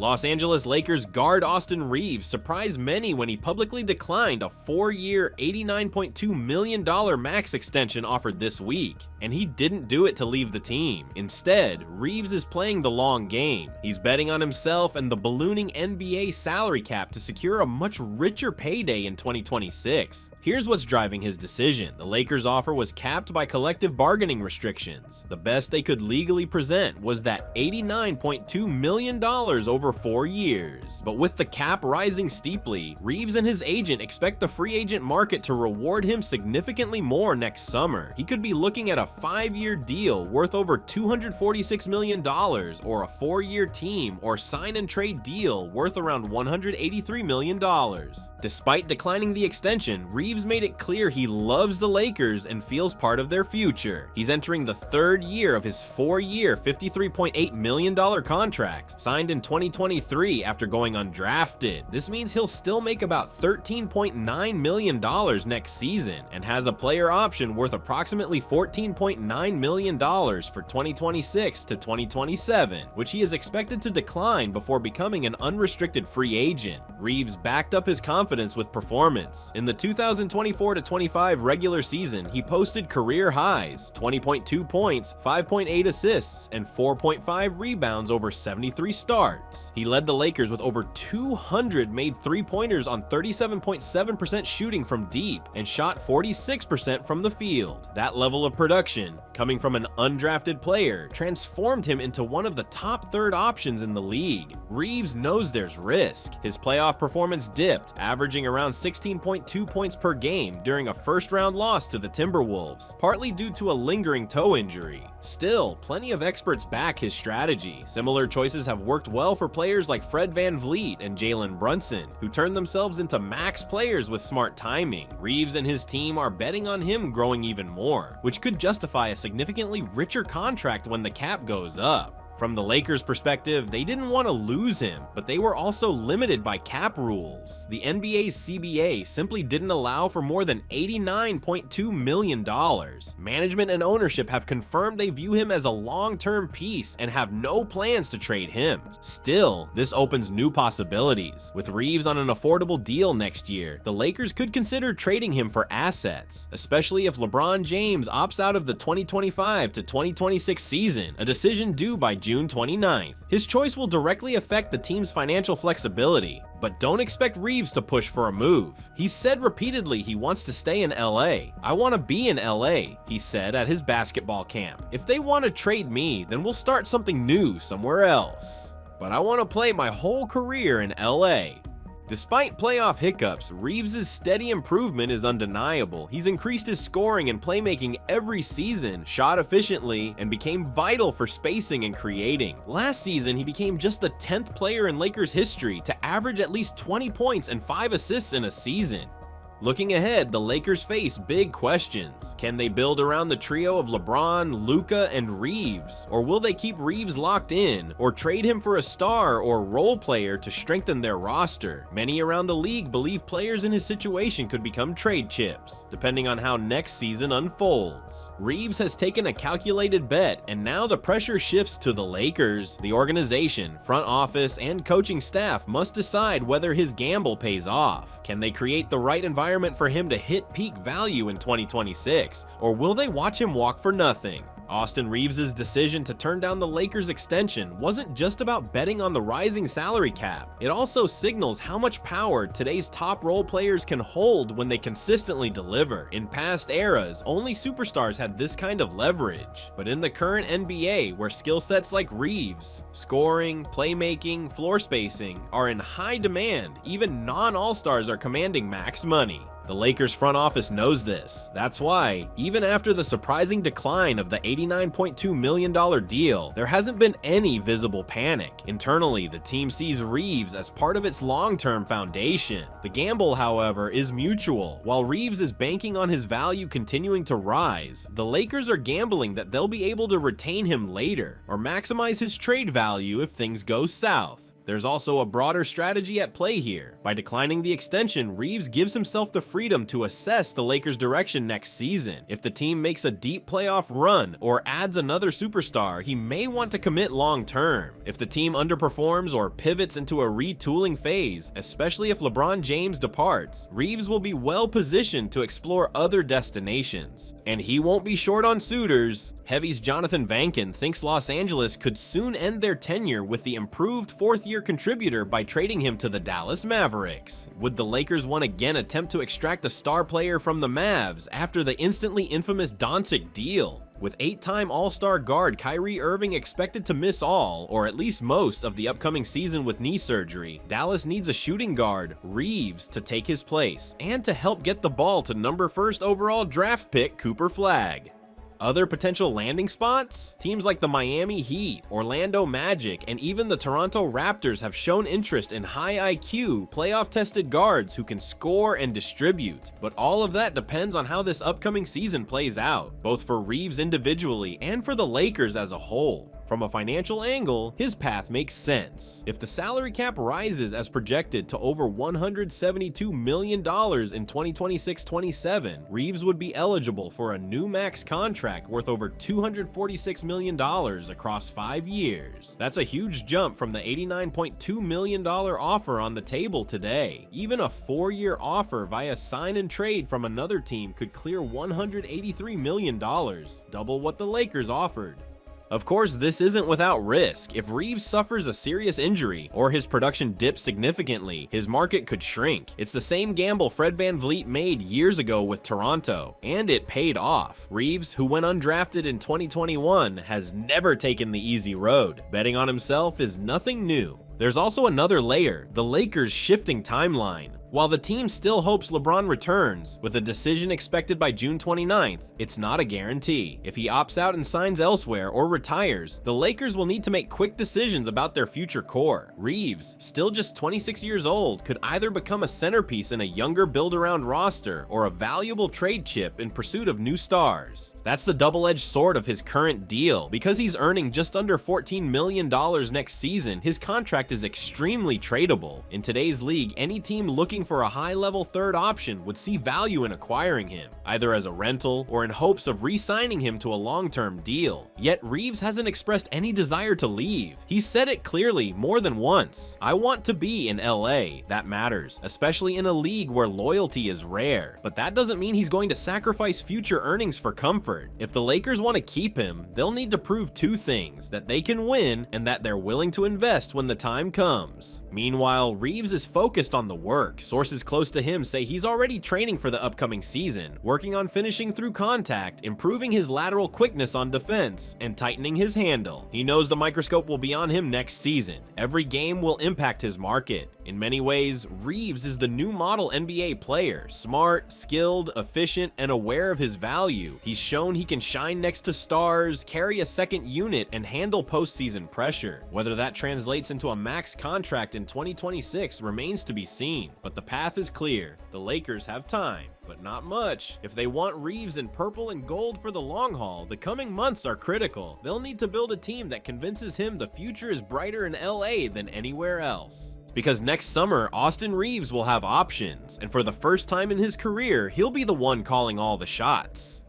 Los Angeles Lakers guard Austin Reaves surprised many when he publicly declined a 4-year, $89.2 million max extension offered this week, and he didn't do it to leave the team. Instead, Reaves is playing the long game. He's betting on himself and the ballooning NBA salary cap to secure a much richer payday in 2026. Here's what's driving his decision. The Lakers' offer was capped by collective bargaining restrictions. The best they could legally present was that $89.2 million over 4 years. But with the cap rising steeply, Reaves and his agent expect the free agent market to reward him significantly more next summer. He could be looking at a 5-year deal worth over $246 million, or a 4-year team or sign and trade deal worth around $183 million. Despite declining the extension, Reaves made it clear he loves the Lakers and feels part of their future. He's entering the 3rd year of his 4-year, $53.8 million contract, signed in 2023 after going undrafted. This means he'll still make about $13.9 million next season, and has a player option worth approximately $14.9 million for 2026 to 2027, which he is expected to decline before becoming an unrestricted free agent. Reaves backed up his confidence with performance. In the 2024-25 regular season, he posted career highs: 20.2 points, 5.8 assists, and 4.5 rebounds over 73 starts. He led the Lakers with over 200 made three-pointers on 37.7% shooting from deep, and shot 46% from the field. That level of production, coming from an undrafted player, transformed him into one of the top 3rd options in the league. Reaves knows there's risk. His playoff performance dipped, averaging around 16.2 points per game during a first-round loss to the Timberwolves, partly due to a lingering toe injury. Still, plenty of experts back his strategy. Similar choices have worked well for players like Fred VanVleet and Jalen Brunson, who turned themselves into max players with smart timing. Reaves and his team are betting on him growing even more, which could justify a significantly richer contract when the cap goes up. From the Lakers' perspective, they didn't want to lose him, but they were also limited by cap rules. The NBA's CBA simply didn't allow for more than $89.2 million. Management and ownership have confirmed they view him as a long-term piece and have no plans to trade him. Still, this opens new possibilities. With Reaves on an affordable deal next year, the Lakers could consider trading him for assets, especially if LeBron James opts out of the 2025 to 2026 season, a decision due by June 29th. His choice will directly affect the team's financial flexibility, but don't expect Reaves to push for a move. He's said repeatedly he wants to stay in LA. "I want to be in LA," he said at his basketball camp. "If they want to trade me, then we'll start something new somewhere else. But I want to play my whole career in LA." Despite playoff hiccups, Reaves' steady improvement is undeniable. He's increased his scoring and playmaking every season, shot efficiently, and became vital for spacing and creating. Last season, he became just the 10th player in Lakers history to average at least 20 points and 5 assists in a season. Looking ahead, the Lakers face big questions. Can they build around the trio of LeBron, Luka, and Reaves? Or will they keep Reaves locked in, or trade him for a star or role player to strengthen their roster? Many around the league believe players in his situation could become trade chips, depending on how next season unfolds. Reaves has taken a calculated bet, and now the pressure shifts to the Lakers. The organization, front office, and coaching staff must decide whether his gamble pays off. Can they create the right environment for him to hit peak value in 2026, or will they watch him walk for nothing? Austin Reaves' decision to turn down the Lakers' extension wasn't just about betting on the rising salary cap. It also signals how much power today's top role players can hold when they consistently deliver. In past eras, only superstars had this kind of leverage. But in the current NBA, where skill sets like Reaves, scoring, playmaking, floor spacing, are in high demand, even non-all-stars are commanding max money. The Lakers front office knows this. That's why, even after the surprising decline of the $89.2 million deal, there hasn't been any visible panic. Internally, the team sees Reaves as part of its long-term foundation. The gamble, however, is mutual. While Reaves is banking on his value continuing to rise, the Lakers are gambling that they'll be able to retain him later, or maximize his trade value if things go south. There's also a broader strategy at play here. By declining the extension, Reaves gives himself the freedom to assess the Lakers' direction next season. If the team makes a deep playoff run or adds another superstar, he may want to commit long term. If the team underperforms or pivots into a retooling phase, especially if LeBron James departs, Reaves will be well positioned to explore other destinations. And he won't be short on suitors. Heavy's Jonathan Vankin thinks Los Angeles could soon end their tenure with the improved fourth-year contributor by trading him to the Dallas Mavericks. Would the Lakers once again attempt to extract a star player from the Mavs after the instantly infamous Doncic deal? With 8-time All-Star guard Kyrie Irving expected to miss all, or at least most, of the upcoming season with knee surgery, Dallas needs a shooting guard, Reaves, to take his place, and to help get the ball to number 1st overall draft pick Cooper Flagg. Other potential landing spots? Teams like the Miami Heat, Orlando Magic, and even the Toronto Raptors have shown interest in high IQ, playoff-tested guards who can score and distribute. But all of that depends on how this upcoming season plays out, both for Reaves individually and for the Lakers as a whole. From a financial angle, his path makes sense. If the salary cap rises as projected to over $172 million in 2026-27, Reaves would be eligible for a new max contract worth over $246 million across 5 years. That's a huge jump from the $89.2 million offer on the table today. Even a 4-year offer via sign and trade from another team could clear $183 million, double what the Lakers offered. Of course, this isn't without risk. If Reaves suffers a serious injury or his production dips significantly, his market could shrink. It's the same gamble Fred VanVleet made years ago with Toronto, and it paid off. Reaves, who went undrafted in 2021, has never taken the easy road. Betting on himself is nothing new. There's also another layer, the Lakers' shifting timeline. While the team still hopes LeBron returns, with a decision expected by June 29th, it's not a guarantee. If he opts out and signs elsewhere or retires, the Lakers will need to make quick decisions about their future core. Reaves, still just 26 years old, could either become a centerpiece in a younger build-around roster or a valuable trade chip in pursuit of new stars. That's the double-edged sword of his current deal. Because he's earning just under $14 million next season, his contract is extremely tradable. In today's league, any team looking for a high-level third option would see value in acquiring him, either as a rental or in hopes of re-signing him to a long-term deal. Yet Reaves hasn't expressed any desire to leave. He's said it clearly more than once. "I want to be in LA. That matters, especially in a league where loyalty is rare." But that doesn't mean he's going to sacrifice future earnings for comfort. If the Lakers want to keep him, they'll need to prove 2 things: that they can win and that they're willing to invest when the time comes. Meanwhile, Reaves is focused on the work. Sources close to him say he's already training for the upcoming season, working on finishing through contact, improving his lateral quickness on defense, and tightening his handle. He knows the microscope will be on him next season. Every game will impact his market. In many ways, Reaves is the new model NBA player, smart, skilled, efficient, and aware of his value. He's shown he can shine next to stars, carry a second unit, and handle postseason pressure. Whether that translates into a max contract in 2026 remains to be seen, but the path is clear. The Lakers have time, but not much. If they want Reaves in purple and gold for the long haul, the coming months are critical. They'll need to build a team that convinces him the future is brighter in LA than anywhere else. Because next summer, Austin Reaves will have options, and for the first time in his career, he'll be the one calling all the shots.